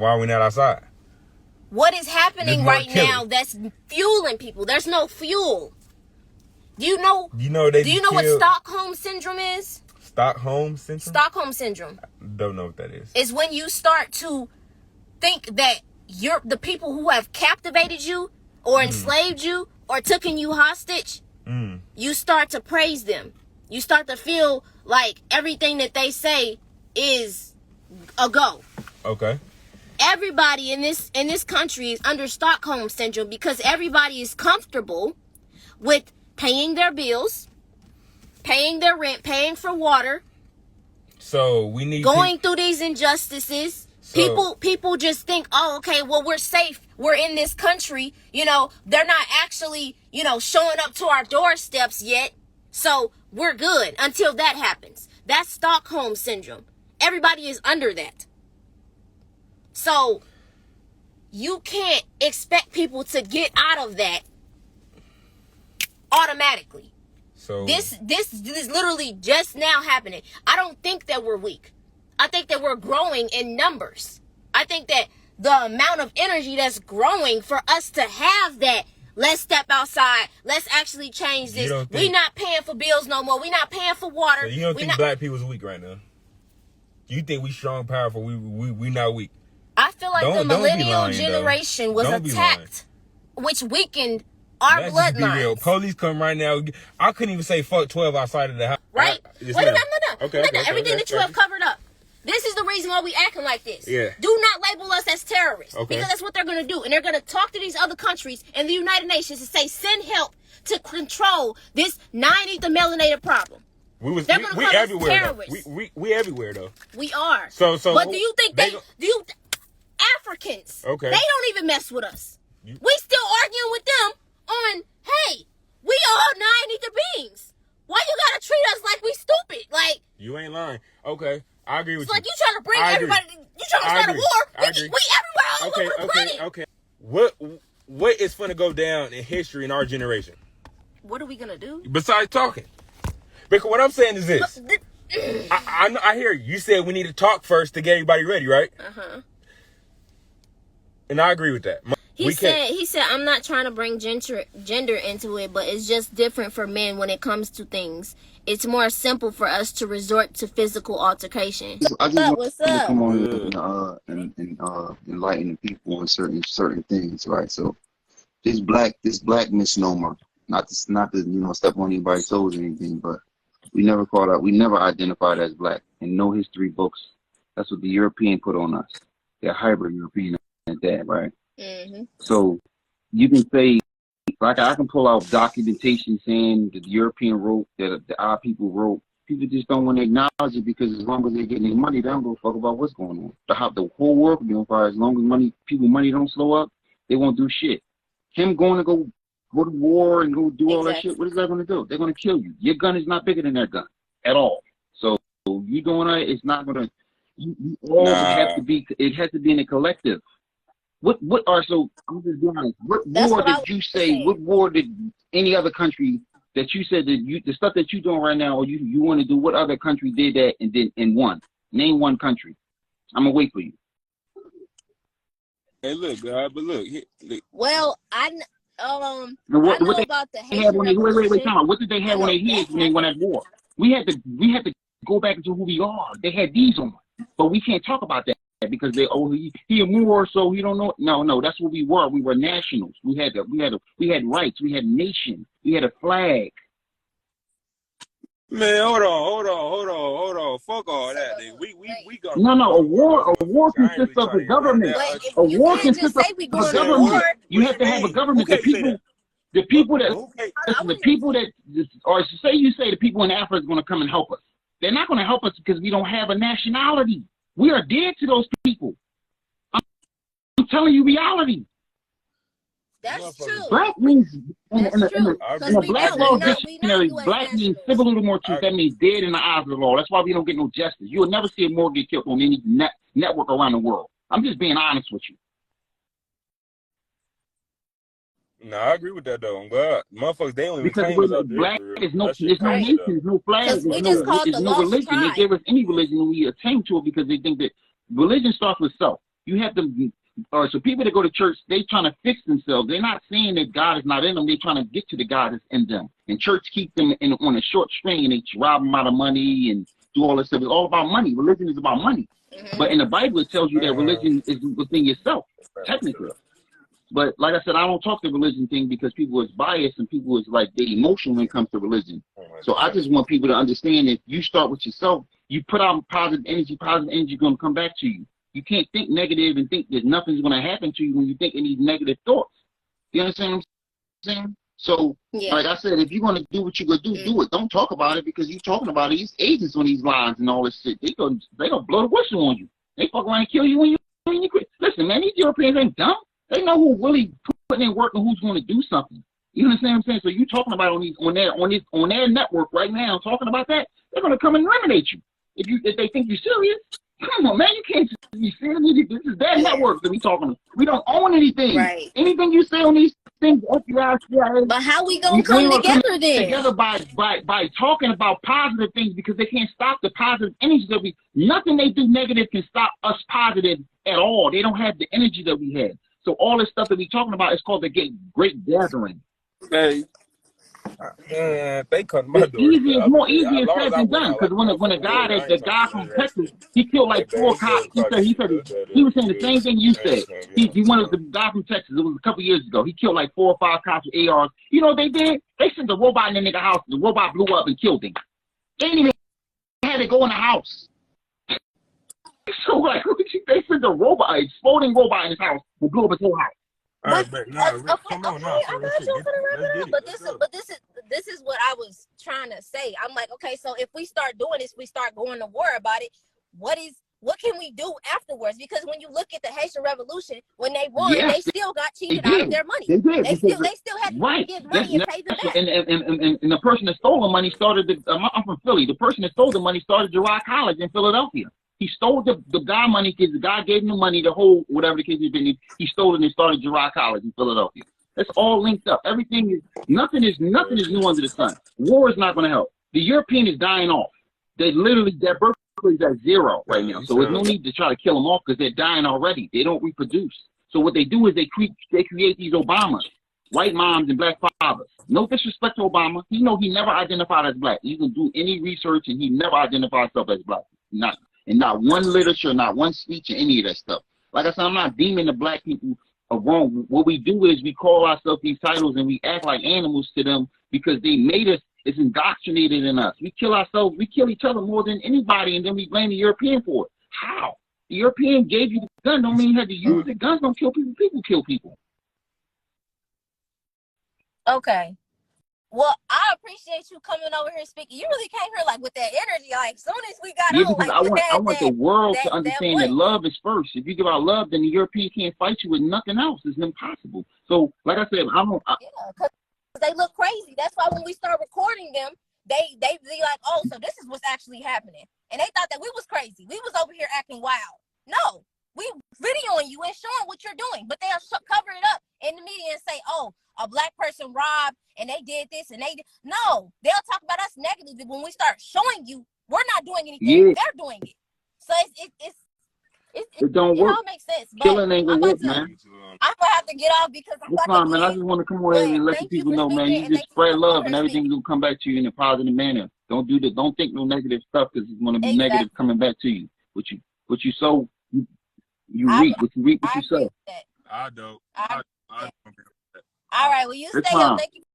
Why are we not outside? What is happening right now that's fueling people? There's no fuel. Do you know what Stockholm Syndrome is? Stockholm Syndrome? Stockholm Syndrome. Don't know what that is. It's when you start to think that the people who have captivated you or enslaved you or taken you hostage, you start to praise them. You start to feel like everything that they say is a go. Okay. Everybody in this country is under Stockholm Syndrome because everybody is comfortable with paying their bills, paying their rent, paying for water. So we need going through these injustices. People just think, oh, okay, well, we're safe. We're in this country. You know, they're not actually, showing up to our doorsteps yet. So we're good until that happens. That's Stockholm Syndrome. Everybody is under that. So you can't expect people to get out of that automatically. So this is literally just now happening. I don't think that we're weak. I think that we're growing in numbers. I think that the amount of energy that's growing for us to have that, let's step outside, let's actually change this. We're not paying for bills no more. We're not paying for water. So you don't think black people's weak right now? You think we strong, powerful, we not weak? I feel like the millennial generation was attacked, which weakened our bloodline. Police come right now. I couldn't even say fuck 12 outside of the house. Right? Wait, no. Okay, everything that 12 covered up. This is the reason why we acting like this. Yeah. Do not label us as terrorists. Okay. Because that's what they're going to do. And they're going to talk to these other countries and the United Nations to say, send help to control this 90th melanated problem. We everywhere. We everywhere though. We are. So but do you think Africans? Okay. They don't even mess with us. We still arguing with them on, hey, we all 9 beings. Why you gotta treat us like we stupid? Like, you ain't lying. Okay, I agree with you. It's like you trying to bring everybody. You trying to start a war? We everywhere all over the planet. Okay. What is gonna go down in history in our generation? What are we gonna do besides talking? Because what I'm saying is this. I hear you. You said we need to talk first to get everybody ready, right? And I agree with that. He said, I'm not trying to bring gender into it, but it's just different for men when it comes to things. It's more simple for us to resort to physical altercation. What's up? Come on and enlighten the people on certain things, right? So this black misnomer, not to step on anybody's toes or anything, but we never identified as black in no history books. That's what the European put on us. They're hybrid European at that, right? So you can say, like, I can pull out documentation saying that the European wrote, that our people wrote. People just don't want to acknowledge it because as long as they're getting their money, they don't give a fuck about what's going on. The whole world can be on fire. As long as money don't slow up, they won't do shit. Him going to go to war and go do all that shit, what is that going to do? They're going to kill you. Your gun is not bigger than their gun at all. So you doing that, it's not going to, you all have to be, it has to be in a collective. So I'm just being honest. What war did any other country that you said that the stuff that you're doing right now, or you want to do, what other country did that and won? Name one country. I'm gonna wait for you. Hey, look, but look. Well, I know about the Haitian Revolution. Wait, time out. What did they have on their heads when they won that war? We had to go back into who we are. They had these on, but we can't talk about that. Because he a Moor, so he don't know. No, that's what we were. We were nationals. We had rights. We had nation. We had a flag. Man, hold on. Fuck all that, nigga. We got no. A war consists of a government. A war consists of a government. You have to have a government. The people that you say the people in Africa are going to come and help us. They're not going to help us because we don't have a nationality. We are dead to those people. I'm telling you reality. That's true. Black means, in a black law dictionary, black means civil little more truth. That means dead in the eyes of the law. That's why we don't get no justice. You will never see a Moor get killed on any network around the world. I'm just being honest with you. No, I agree with that though. But motherfuckers, they only because black is no nation, no flag, there's no religion. They give us any religion and we attain to it because they think that religion starts with self. You have to. So people that go to church, they trying to fix themselves. They're not saying that God is not in them. They're trying to get to the God that's in them. And church keeps them on a short string, and they rob them out of money and do all this stuff. It's all about money. Religion is about money. But in the Bible, it tells you that religion is within yourself, technically. But like I said, I don't talk the religion thing because people is biased and people is like, they emotional when it comes to religion. So I just want people to understand that you start with yourself. You put out positive energy going to come back to you. You can't think negative and think that nothing's going to happen to you when you think in these negative thoughts. You understand what I'm saying? So, like I said, if you're going to do what you're going to do it. Don't talk about it because you're talking about these agents on these lines and all this shit. They gonna blow the whistle on you. They fuck around and kill you when you quit. Listen, man, these Europeans ain't dumb. They know who really putting in work and who's going to do something. You understand what I'm saying? So you talking about on their network right now, talking about that, they're going to come and eliminate you if they think you're serious. Come on, man, you can't be serious. This is their network that we talking to. We don't own anything. Right. Anything you say on these things, FBI, CIA. But how we gonna come together then? Together by talking about positive things because they can't stop the positive energy that nothing they do negative can stop us positive at all. They don't have the energy that we have. So all this stuff that we talking about is called the Great Gathering. Hey, they come to my door. It's more easier said than done. Because when the guy from Texas, he killed like 4 cops. He was saying the same thing you said. He wanted the guy from Texas. It was a couple years ago. He killed like 4 or 5 cops with ARs. You know what they did? They sent the robot in the nigga house. The robot blew up and killed him. They didn't even had to go in the house. So like, they sent a robot, an exploding robot in his house and blew up his whole house. But this is what I was trying to say. I'm like, okay, so if we start doing this, we start going to war about it. What can we do afterwards? Because when you look at the Haitian Revolution, when they won, they still got cheated out of their money. They still had to give money and pay them back. And the person that stole the money started. I'm from Philly. The person that stole the money started Girard College in Philadelphia. He stole the guy money because the guy gave him the money, the whole, whatever the case has been. He stole it and started Girard College in Philadelphia. That's all linked up. Everything is, nothing is new under the sun. War is not going to help. The European is dying off. They literally, their birth rate is at 0 right now. So there's no need to try to kill them off because they're dying already. They don't reproduce. So what they do is they create these Obamas, white moms and black fathers. No disrespect to Obama. He never identified as black. You can do any research and he never identified himself as black. Not one literature, not one speech, or any of that stuff. Like I said, I'm not deeming the black people wrong. What we do is we call ourselves these titles and we act like animals to them because they made us. It's indoctrinated in us. We kill ourselves. We kill each other more than anybody, and then we blame the European for it. How? The European gave you the gun. Don't mean you had to use it. Guns don't kill people. People kill people. Okay. Well, I appreciate you coming over here speaking. You really came here like with that energy. Like as soon as we got on, like I want the world to understand that love is first. If you give out love, then the European can't fight you with nothing else. It's impossible. So, like I said, because they look crazy. That's why when we start recording them, they be like, oh, so this is what's actually happening, and they thought that we was crazy. We was over here acting wild. No, we videoing you and showing what you're doing, but they'll cover it up in the media and say, oh, a black person robbed and they did this and they did. No, they'll talk about us negatively when we start showing you we're not doing anything. They're doing it. So it don't work. It makes sense. Killing ain't gonna work, man. I'm gonna have to get off because I'm it's fine, man. I just want to come over here and let the people know, man. You just spread love and everything's gonna come back to you in a positive manner. Don't do that. Don't think no negative stuff because it's gonna be negative coming back to you. What you sow, you reap. What you reap, what you sow. I don't. All right. Well, you stay up. Thank you.